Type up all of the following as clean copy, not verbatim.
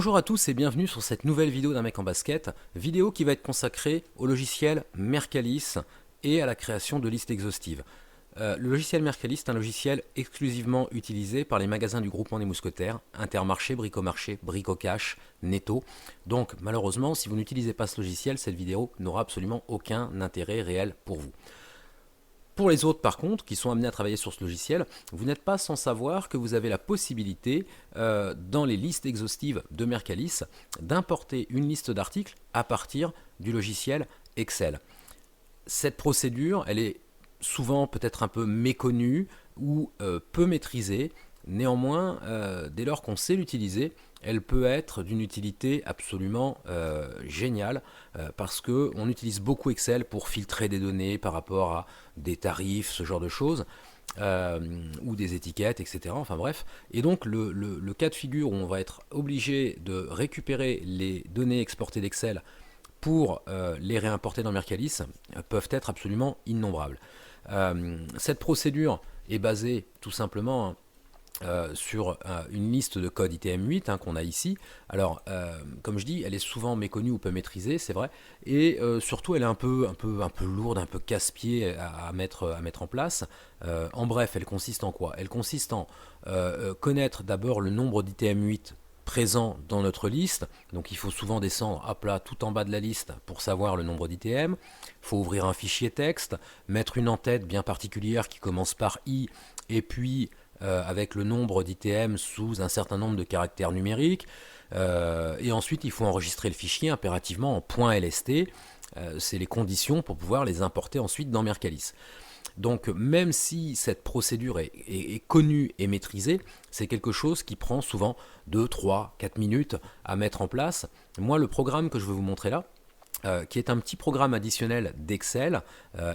Bonjour à tous et bienvenue sur cette nouvelle vidéo d'un mec en basket, vidéo qui va être consacrée au logiciel Mercallis et à la création de listes exhaustives. Le logiciel Mercallis est un logiciel exclusivement utilisé par les magasins du groupement des Mousquetaires, Intermarché, Bricomarché, Bricocash, Netto. Donc malheureusement, si vous n'utilisez pas ce logiciel, cette vidéo n'aura absolument aucun intérêt réel pour vous. Pour les autres, par contre, qui sont amenés à travailler sur ce logiciel, vous n'êtes pas sans savoir que vous avez la possibilité, dans les listes exhaustives de Mercallis, d'importer une liste d'articles à partir du logiciel Excel. Cette procédure, elle est souvent peut-être un peu méconnue ou peu maîtrisée. Néanmoins, dès lors qu'on sait l'utiliser, elle peut être d'une utilité absolument géniale parce qu'on utilise beaucoup Excel pour filtrer des données par rapport à des tarifs, ce genre de choses, ou des étiquettes, etc. Enfin bref. Et donc le cas de figure où on va être obligé de récupérer les données exportées d'Excel pour les réimporter dans Mercallis peuvent être absolument innombrables. Cette procédure est basée tout simplement sur une liste de code ITM8 qu'on a ici. Alors, comme je dis, elle est souvent méconnue ou peu maîtrisée, c'est vrai, et surtout elle est un peu lourde, un peu casse-pied à mettre en place. En bref, elle consiste en quoi? Elle consiste en connaître d'abord le nombre d'ITM8 présent dans notre liste. Donc il faut souvent descendre hop là, tout en bas de la liste pour savoir le nombre d'ITM. Il faut ouvrir un fichier texte, mettre une en-tête bien particulière qui commence par I et puis avec le nombre d'ITM sous un certain nombre de caractères numériques. Et ensuite il faut enregistrer le fichier impérativement en .lst. C'est les conditions pour pouvoir les importer ensuite dans Mercallis. Donc même si cette procédure est connue et maîtrisée, c'est quelque chose qui prend souvent 2, 3, 4 minutes à mettre en place. Moi, le programme que je vais vous montrer là, qui est un petit programme additionnel d'Excel,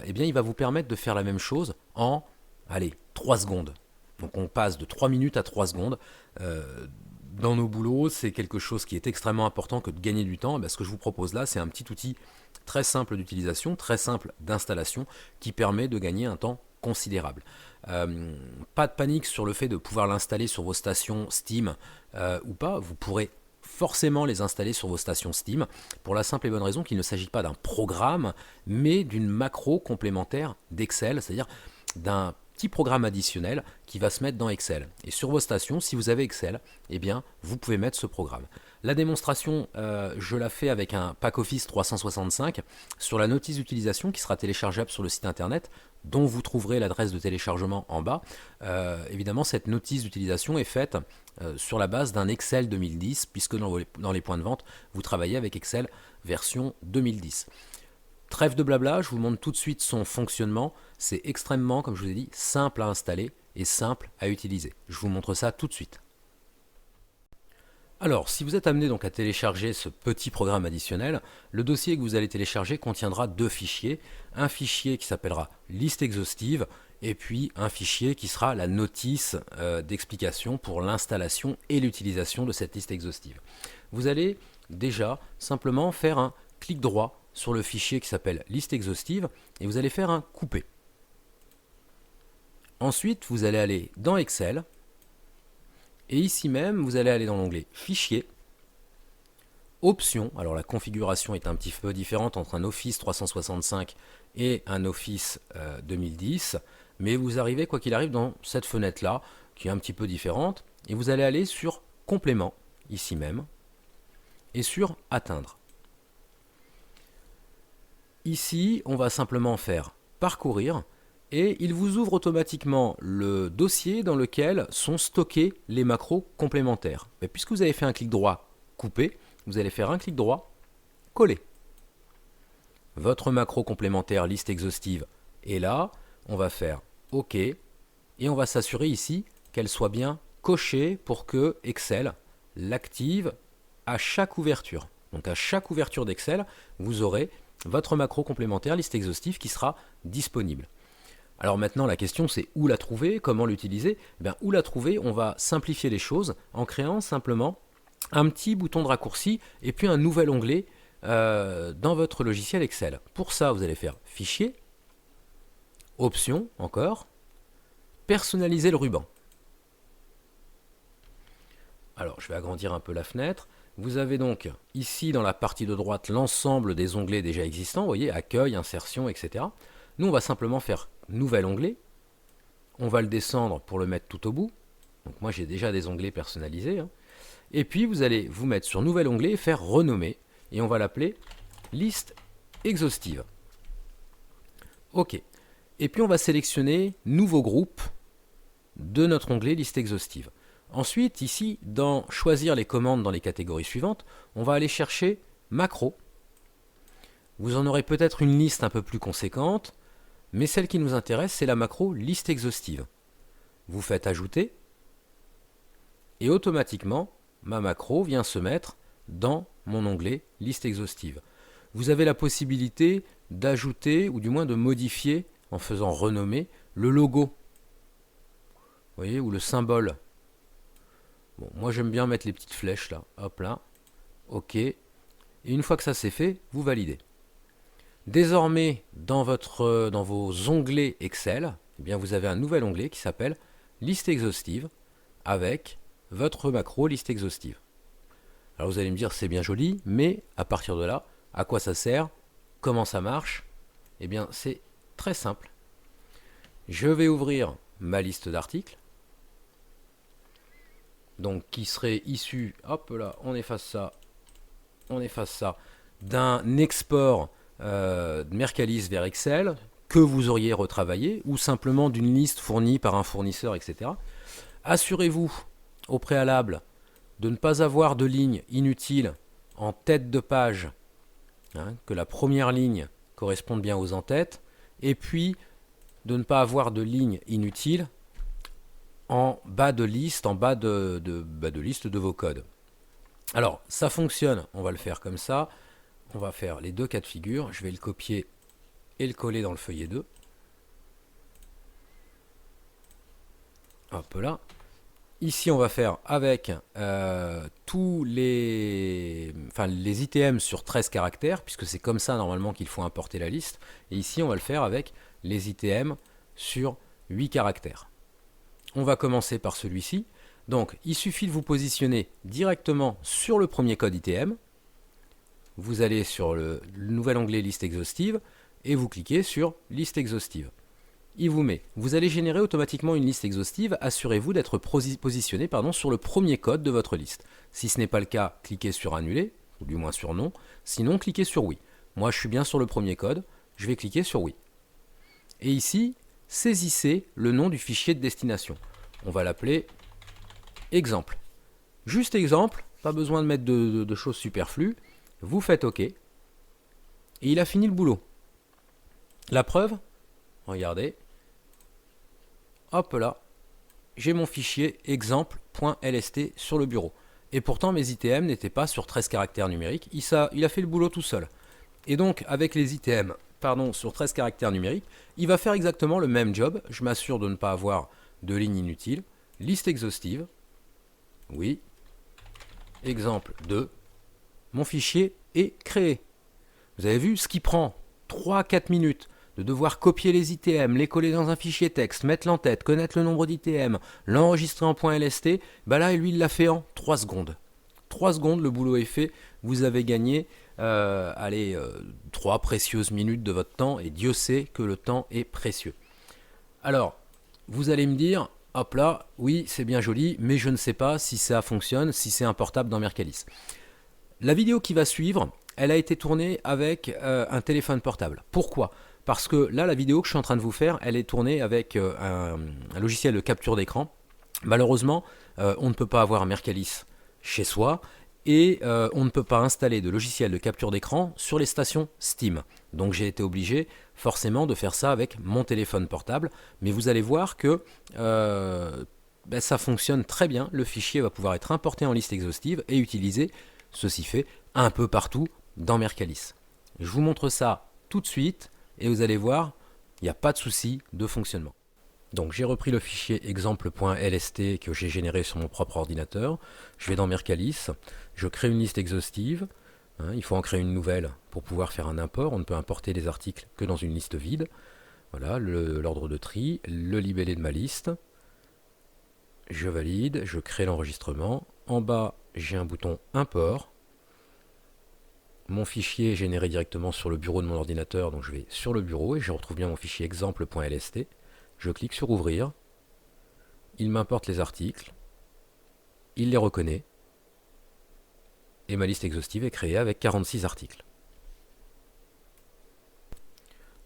eh bien, il va vous permettre de faire la même chose en, allez, 3 secondes. Donc on passe de 3 minutes à 3 secondes. Dans nos boulots, c'est quelque chose qui est extrêmement important que de gagner du temps. Et bien, ce que je vous propose là, c'est un petit outil très simple d'utilisation, très simple d'installation, qui permet de gagner un temps considérable. Pas de panique sur le fait de pouvoir l'installer sur vos stations Steam ou pas, vous pourrez forcément les installer sur vos stations Steam, pour la simple et bonne raison qu'il ne s'agit pas d'un programme, mais d'une macro complémentaire d'Excel, c'est-à-dire d'un petit programme additionnel qui va se mettre dans Excel. Et sur vos stations, si vous avez Excel, eh bien, vous pouvez mettre ce programme. La démonstration, je la fais avec un pack Office 365 sur la notice d'utilisation qui sera téléchargeable sur le site internet, dont vous trouverez l'adresse de téléchargement en bas. Évidemment, cette notice d'utilisation est faite sur la base d'un Excel 2010, puisque dans les points de vente, vous travaillez avec Excel version 2010. Trêve de blabla, je vous montre tout de suite son fonctionnement. C'est extrêmement, comme je vous ai dit, simple à installer et simple à utiliser. Je vous montre ça tout de suite. Alors, si vous êtes amené donc à télécharger ce petit programme additionnel, le dossier que vous allez télécharger contiendra deux fichiers. Un fichier qui s'appellera liste exhaustive et puis un fichier qui sera la notice d'explication pour l'installation et l'utilisation de cette liste exhaustive. Vous allez déjà simplement faire un clic droit sur le fichier qui s'appelle liste exhaustive et vous allez faire un couper. Ensuite, vous allez aller dans Excel et ici même, vous allez aller dans l'onglet Fichier, Options. Alors la configuration est un petit peu différente entre un Office 365 et un Office 2010, mais vous arrivez quoi qu'il arrive dans cette fenêtre-là qui est un petit peu différente et vous allez aller sur Complément, ici même, et sur Atteindre. Ici, on va simplement faire parcourir et il vous ouvre automatiquement le dossier dans lequel sont stockés les macros complémentaires. Mais puisque vous avez fait un clic droit couper, vous allez faire un clic droit coller. Votre macro complémentaire liste exhaustive est là, on va faire OK et on va s'assurer ici qu'elle soit bien cochée pour que Excel l'active à chaque ouverture. Donc à chaque ouverture d'Excel, vous aurez votre macro complémentaire liste exhaustive qui sera disponible. Alors maintenant la question c'est où la trouver, comment l'utiliser. Eh bien, où la trouver, on va simplifier les choses en créant simplement un petit bouton de raccourci et puis un nouvel onglet dans votre logiciel Excel. Pour ça vous allez faire Fichier, Options encore, Personnaliser le ruban. Alors je vais agrandir un peu la fenêtre. Vous avez donc ici dans la partie de droite l'ensemble des onglets déjà existants, vous voyez, accueil, insertion, etc. Nous, on va simplement faire nouvel onglet. On va le descendre pour le mettre tout au bout. Donc moi, j'ai déjà des onglets personnalisés. Hein. Et puis, vous allez vous mettre sur nouvel onglet et faire renommer. Et on va l'appeler liste exhaustive. OK. Et puis, on va sélectionner nouveau groupe de notre onglet liste exhaustive. Ensuite, ici, dans choisir les commandes dans les catégories suivantes, on va aller chercher macro. Vous en aurez peut-être une liste un peu plus conséquente, mais celle qui nous intéresse, c'est la macro liste exhaustive. Vous faites ajouter, et automatiquement, ma macro vient se mettre dans mon onglet liste exhaustive. Vous avez la possibilité d'ajouter, ou du moins de modifier, en faisant renommer, le logo. Vous voyez, ou le symbole. Bon, moi j'aime bien mettre les petites flèches là, hop là, OK. Et une fois que ça c'est fait, vous validez. Désormais, dans vos onglets Excel, eh bien, vous avez un nouvel onglet qui s'appelle liste exhaustive avec votre macro liste exhaustive. Alors vous allez me dire c'est bien joli, mais à partir de là, à quoi ça sert? Comment ça marche? Eh bien c'est très simple. Je vais ouvrir ma liste d'articles. Donc qui serait issu, hop là, on efface ça, d'un export de Mercalys vers Excel que vous auriez retravaillé, ou simplement d'une liste fournie par un fournisseur, etc. Assurez-vous au préalable de ne pas avoir de lignes inutiles en tête de page, hein, que la première ligne corresponde bien aux en-têtes, et puis de ne pas avoir de lignes inutiles en bas de liste, de liste de vos codes. Alors, ça fonctionne, on va le faire comme ça. On va faire les deux cas de figure. Je vais le copier et le coller dans le feuillet 2. Hop là. Ici, on va faire avec tous les ITM sur 13 caractères, puisque c'est comme ça normalement qu'il faut importer la liste. Et ici, on va le faire avec les ITM sur 8 caractères. On va commencer par celui-ci. Donc, il suffit de vous positionner directement sur le premier code ITM. Vous allez sur le nouvel onglet liste exhaustive et vous cliquez sur liste exhaustive. Il vous met. Vous allez générer automatiquement une liste exhaustive. Assurez-vous d'être positionné sur le premier code de votre liste. Si ce n'est pas le cas, cliquez sur annuler, ou du moins sur non. Sinon, cliquez sur oui. Moi, je suis bien sur le premier code. Je vais cliquer sur oui. Et ici, saisissez le nom du fichier de destination. On va l'appeler exemple. Juste exemple, pas besoin de mettre de choses superflues. Vous faites OK. Et il a fini le boulot. La preuve, regardez. Hop là, j'ai mon fichier exemple.lst sur le bureau. Et pourtant, mes ITM n'étaient pas sur 13 caractères numériques. Il a fait le boulot tout seul. Et donc, avec les ITM sur 13 caractères numériques, il va faire exactement le même job. Je m'assure de ne pas avoir de lignes inutiles. Liste exhaustive. Oui. Exemple 2. Mon fichier est créé. Vous avez vu ce qui prend 3-4 minutes de devoir copier les ITM, les coller dans un fichier texte, mettre l'entête, connaître le nombre d'ITM, l'enregistrer en .lst, là, lui, il l'a fait en 3 secondes. 3 secondes, le boulot est fait. Vous avez gagné 3 précieuses minutes de votre temps, et Dieu sait que le temps est précieux. Alors, vous allez me dire, hop là, oui, c'est bien joli, mais je ne sais pas si ça fonctionne, si c'est importable dans Mercalys. La vidéo qui va suivre, elle a été tournée avec un téléphone portable. Pourquoi ? Parce que là, la vidéo que je suis en train de vous faire, elle est tournée avec un logiciel de capture d'écran. Malheureusement, on ne peut pas avoir Mercalys chez soi et on ne peut pas installer de logiciel de capture d'écran sur les stations Steam. Donc j'ai été obligé forcément de faire ça avec mon téléphone portable. Mais vous allez voir que ça fonctionne très bien. Le fichier va pouvoir être importé en liste exhaustive et utilisé, ceci fait, un peu partout dans Mercalys. Je vous montre ça tout de suite. Et vous allez voir, il n'y a pas de souci de fonctionnement. Donc j'ai repris le fichier exemple.lst que j'ai généré sur mon propre ordinateur. Je vais dans Mercalys, je crée une liste exhaustive. Il faut en créer une nouvelle pour pouvoir faire un import. On ne peut importer des articles que dans une liste vide. Voilà, l'ordre de tri, le libellé de ma liste. Je valide, je crée l'enregistrement. En bas, j'ai un bouton Import. Mon fichier est généré directement sur le bureau de mon ordinateur, donc je vais sur le bureau et je retrouve bien mon fichier exemple.lst. Je clique sur Ouvrir. Il m'importe les articles. Il les reconnaît. Et ma liste exhaustive est créée avec 46 articles.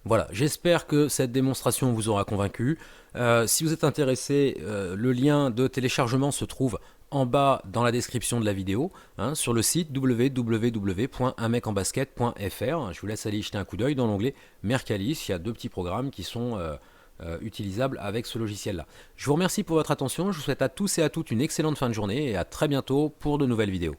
Voilà, j'espère que cette démonstration vous aura convaincu. Si vous êtes intéressé, le lien de téléchargement se trouve en bas dans la description de la vidéo, sur le site www.unmecenbasket.fr. Je vous laisse aller y jeter un coup d'œil dans l'onglet Mercallis. Il y a 2 petits programmes qui sont utilisables avec ce logiciel-là. Je vous remercie pour votre attention. Je vous souhaite à tous et à toutes une excellente fin de journée et à très bientôt pour de nouvelles vidéos.